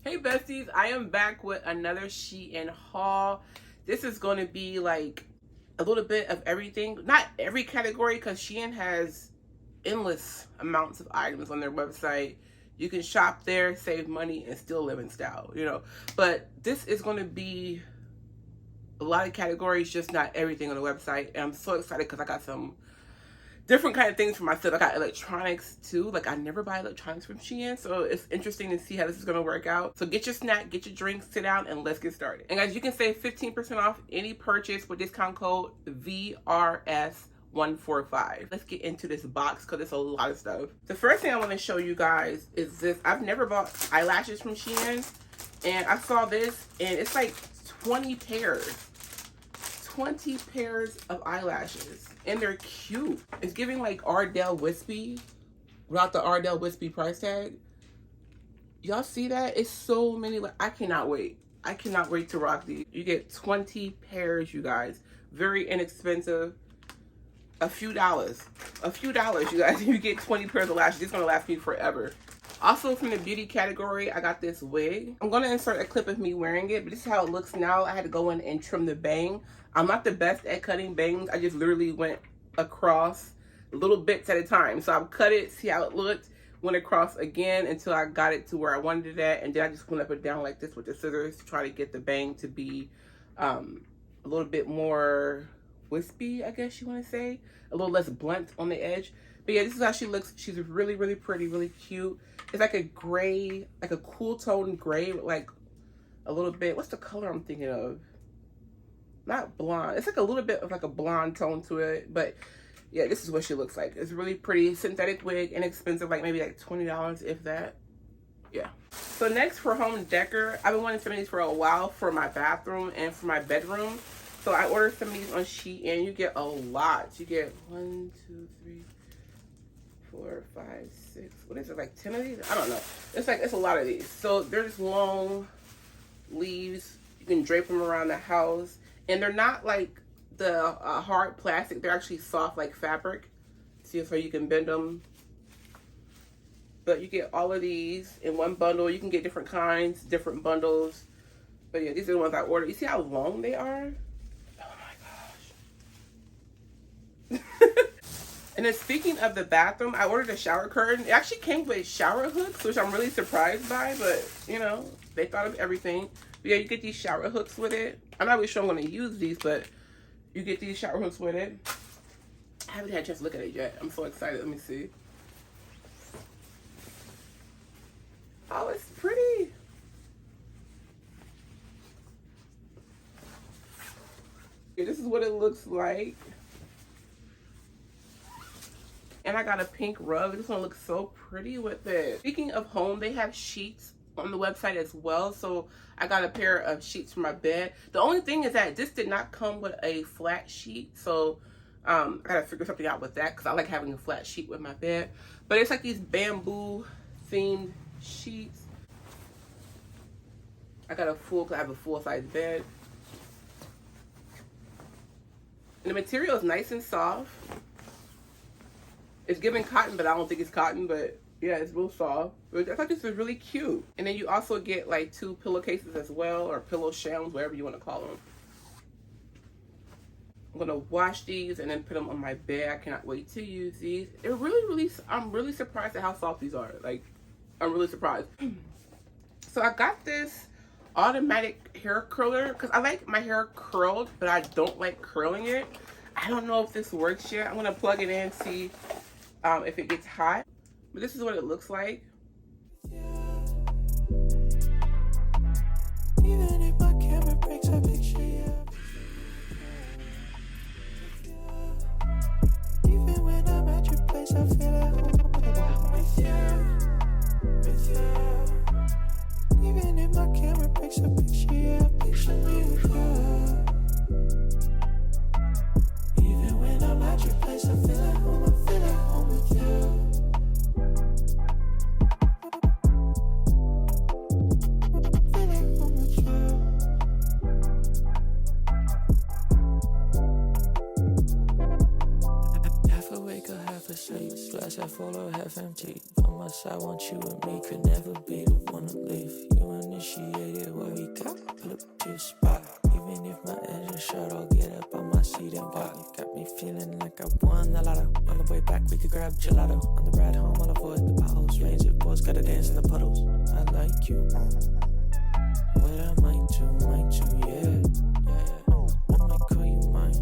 Hey besties, I am back with another SHEIN haul. This is going to be like a little bit of everything. Not every category, because SHEIN has endless amounts of items on their website. You can shop there, save money, and still live in style, you know. But this is going to be a lot of categories, just not everything on the website. And I'm so excited because I got some different kind of things for myself. I got electronics too. Like, I never buy electronics from SHEIN, so it's interesting to see how this is going to work out. So get your snack, get your drink, sit down, and let's get started. And guys, you can save 15% off any purchase with discount code VRS145. Let's get into this box because it's a lot of stuff. The first thing I want to show you guys is this. I've never bought eyelashes from SHEIN, and I saw this, and it's like 20 pairs. 20 pairs of eyelashes, and they're cute. It's giving like Ardell Wispy without the Ardell Wispy price tag. Y'all see that? It's so many. Like, I cannot wait. I cannot wait to rock these. You get 20 pairs, you guys. Very inexpensive. A few dollars, you guys. You get 20 pairs of lashes. It's gonna last me forever. Also, from the beauty category, I got this wig. I'm gonna insert a clip of me wearing it, but this is how it looks now. I had to go in and trim the bang. I'm not the best at cutting bangs. I just literally went across little bits at a time. So I've cut it, see how it looked, went across again until I got it to where I wanted it at, and then I just went up and down like this with the scissors to try to get the bang to be a little bit more wispy, I guess you want to say. A little less blunt on the edge. But yeah, this is how she looks. She's really, really pretty, really cute. It's like a gray, like a cool tone gray with like a little bit, what's the color I'm thinking of? Not blonde. It's like a little bit of like a blonde tone to it. But yeah, this is what she looks like. It's really pretty. Synthetic wig, inexpensive, like maybe like $20 if that. Yeah. So next, for home decor, I've been wanting some of these for a while for my bathroom and for my bedroom. So I ordered some of these on SHEIN. You get a lot. You get 1, 2, 3, 4, 5, 6. What is it, like 10 of these? I don't know. It's like, it's a lot of these. So they're just long leaves. You can drape them around the house. And they're not like the hard plastic. They're actually soft like fabric. See, so you can bend them. But you get all of these in one bundle. You can get different kinds, different bundles. But yeah, these are the ones I ordered. You see how long they are? Oh my gosh. And then speaking of the bathroom, I ordered a shower curtain. It actually came with shower hooks, which I'm really surprised by. But, you know, they thought of everything. But yeah, you get these shower hooks with it. I'm not really sure I'm going to use these, but you get these shower hooks with it. I haven't had a chance to look at it yet. I'm so excited. Let me see. Oh, it's pretty. Okay, this is what it looks like. And I got a pink rug. This one looks so pretty with it. Speaking of home, they have sheets on the website as well. So I got a pair of sheets for my bed. The only thing is that this did not come with a flat sheet. So I gotta figure something out with that because I like having a flat sheet with my bed. But it's like these bamboo themed sheets. I got a full, because I have a full size bed. And the material is nice and soft. It's giving cotton, but I don't think it's cotton, but yeah, it's real soft. I thought this was really cute. And then you also get like 2 pillowcases as well, or pillow shells, whatever you want to call them. I'm gonna wash these and then put them on my bed. I cannot wait to use these. They're really, I'm really surprised at how soft these are. Like, I'm really surprised. So I got this automatic hair curler because I like my hair curled, but I don't like curling it. I don't know if this works yet. I'm gonna plug it in, see if it gets hot. But this is what it looks like. Even if my camera breaks, I picture you. Even when I'm at your place, I feel at home with you. Even if my camera breaks, I picture you. Picture me with you. Even when I'm at your place, I feel at home. I feel at home with you. Half awake or half asleep, glass half full or half empty. I'm much I want you with me, could never be the one to leave. You initiated what we got, pull up to your spot. Even if my engine's short, I'll get up on my seat and walk. You got me feeling like I won the lotto. On the way back, we could grab gelato. On the ride home, I'll avoid the potholes. Ranger boys gotta dance in the puddles. I like you. What I might do, yeah. I might call you mine.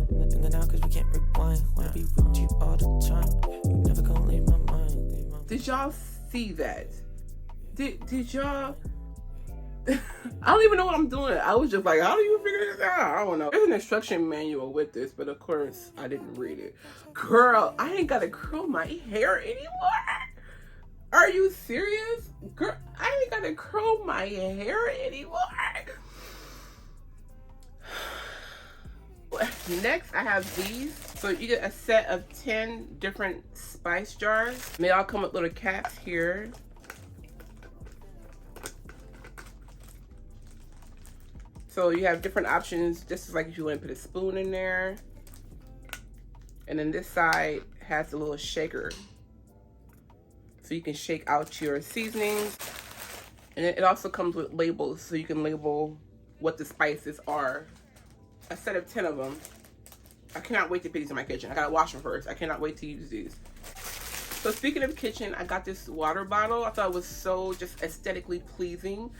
In the now, cause we can't rewind. Wanna be with you all the time. You never gonna leave my mind. Did y'all see that? Did y'all? I don't even know what I'm doing. I was just like, how do you figure this out? I don't know. There's an instruction manual with this, but of course I didn't read it. Girl, I ain't gotta curl my hair anymore. Are you serious? Girl, I ain't gotta curl my hair anymore. Next, I have these. So you get a set of 10 different spice jars. And they all come with little caps here. So you have different options, just like if you want to put a spoon in there. And then this side has a little shaker. So you can shake out your seasonings. And it also comes with labels, so you can label what the spices are. A set of 10 of them. I cannot wait to put these in my kitchen. I gotta wash them first. I cannot wait to use these. So speaking of kitchen, I got this water bottle. I thought it was so just aesthetically pleasing.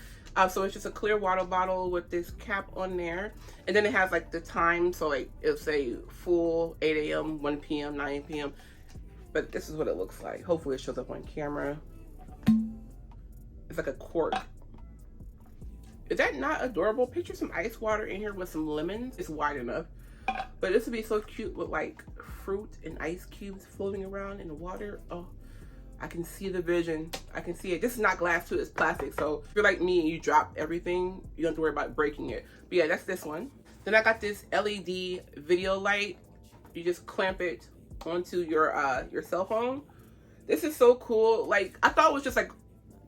So it's just a clear water bottle with this cap on there. And then it has like the time. So like it'll say full 8 a.m., 1 p.m., 9 p.m. But this is what it looks like. Hopefully it shows up on camera. It's like a cork. Is that not adorable? Picture some ice water in here with some lemons. It's wide enough. But this would be so cute with like fruit and ice cubes floating around in the water. Oh, I can see the vision. I can see it. This is not glass too, it's plastic. So if you're like me and you drop everything, you don't have to worry about breaking it. But yeah, that's this one. Then I got this LED video light. You just clamp it onto your cell phone. This is so cool. Like, I thought it was just like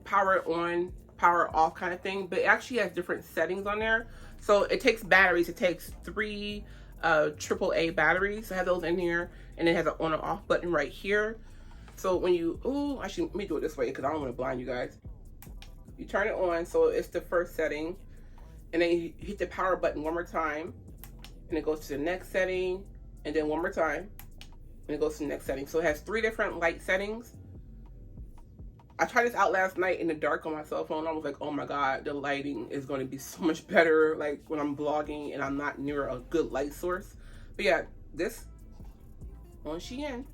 power on, power off kind of thing, but it actually has different settings on there. So it takes batteries. It takes 3 AAA batteries. So I have those in here, and it has an on and off button right here. So when you, actually let me do it this way because I don't want to blind you guys. You turn it on, so it's the first setting, and then you hit the power button one more time, and it goes to the next setting, and then one more time, and it goes to the next setting. So it has 3 different light settings. I tried this out last night in the dark on my cell phone. I was like, oh my God, the lighting is going to be so much better like when I'm vlogging and I'm not near a good light source. But yeah, this on SHEIN.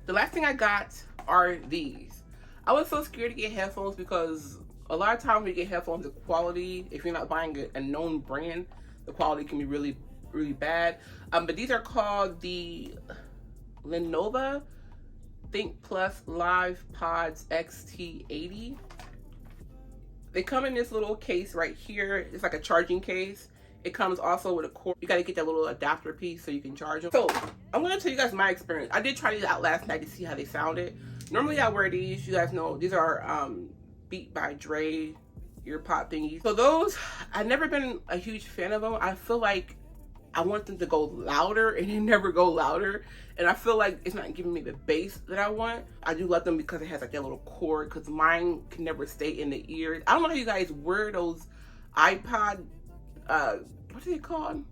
The last thing I got are these. I was so scared to get headphones because a lot of times when you get headphones, the quality, if you're not buying a known brand, the quality can be really, really bad. But these are called the Lenovo Think Plus Live Pods XT80. They come in this little case right here. It's like a charging case. It comes also with a cord. You gotta get that little adapter piece so you can charge them. So I'm gonna tell you guys my experience. I did try these out last night to see how they sounded. Normally I wear these. You guys know these are Beat by Dre ear pod thingies. So those, I've never been a huge fan of them. I feel like I want them to go louder and they never go louder. And I feel like it's not giving me the bass that I want. I do love them because it has like that little cord, because mine can never stay in the ears. I don't know how you guys wear those iPod, what are they called?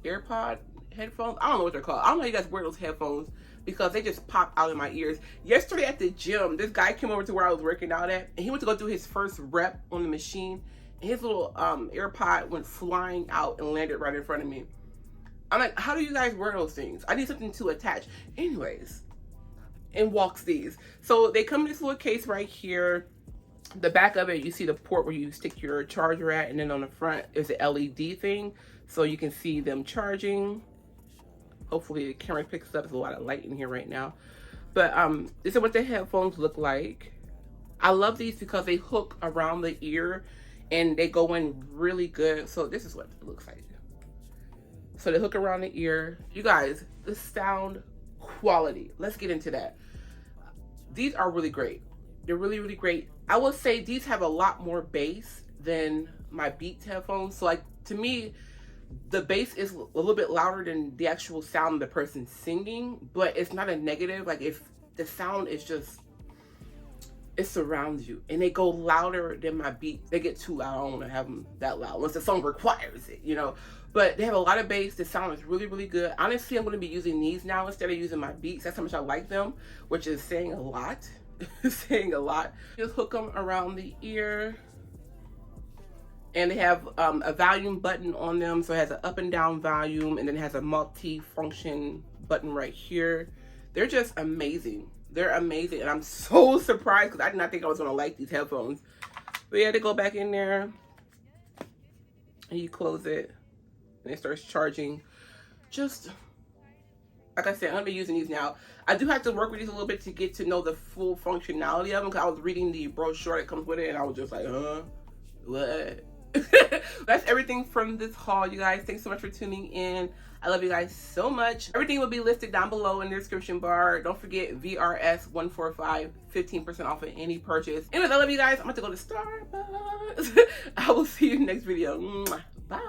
AirPod headphones? I don't know what they're called. I don't know how you guys wear those headphones because they just pop out in my ears. Yesterday at the gym, this guy came over to where I was working out at, and he went to go do his first rep on the machine. And his little AirPod went flying out and landed right in front of me. I'm like, how do you guys wear those things? I need something to attach. Anyways, and walks these. So they come in this little case right here. The back of it, you see the port where you stick your charger at, and then on the front is the LED thing, so you can see them charging. Hopefully the camera picks up. There's a lot of light in here right now. But this is what the headphones look like. I love these because they hook around the ear and they go in really good. So this is what it looks like. So they hook around the ear. You guys, the sound quality. Let's get into that. These are really great. They're really, really great. I will say these have a lot more bass than my Beats headphones. So like, to me, the bass is a little bit louder than the actual sound of the person singing, but it's not a negative. Like, if the sound is just, it surrounds you, and they go louder than my beats. They get too loud. I don't want to have them that loud unless the song requires it, you know. But they have a lot of bass. The sound is really, really good. Honestly, I'm going to be using these now instead of using my beats. That's how much I like them, which is saying a lot. Saying a lot. Just hook them around the ear, and they have a volume button on them, so it has an up and down volume, and then it has a multi-function button right here. They're just amazing. They're amazing, and I'm so surprised because I did not think I was going to like these headphones. But yeah, they go back in there, and you close it, and it starts charging. Just, like I said, I'm going to be using these now. I do have to work with these a little bit to get to know the full functionality of them, because I was reading the brochure that comes with it, and I was just like, what? That's everything from this haul, you guys. Thanks so much for tuning in. I love you guys so much. Everything will be listed down below in the description bar. Don't forget VRS145, 15% off of any purchase. Anyways, I love you guys. I'm about to go to Starbucks. I will see you in the next video. Bye.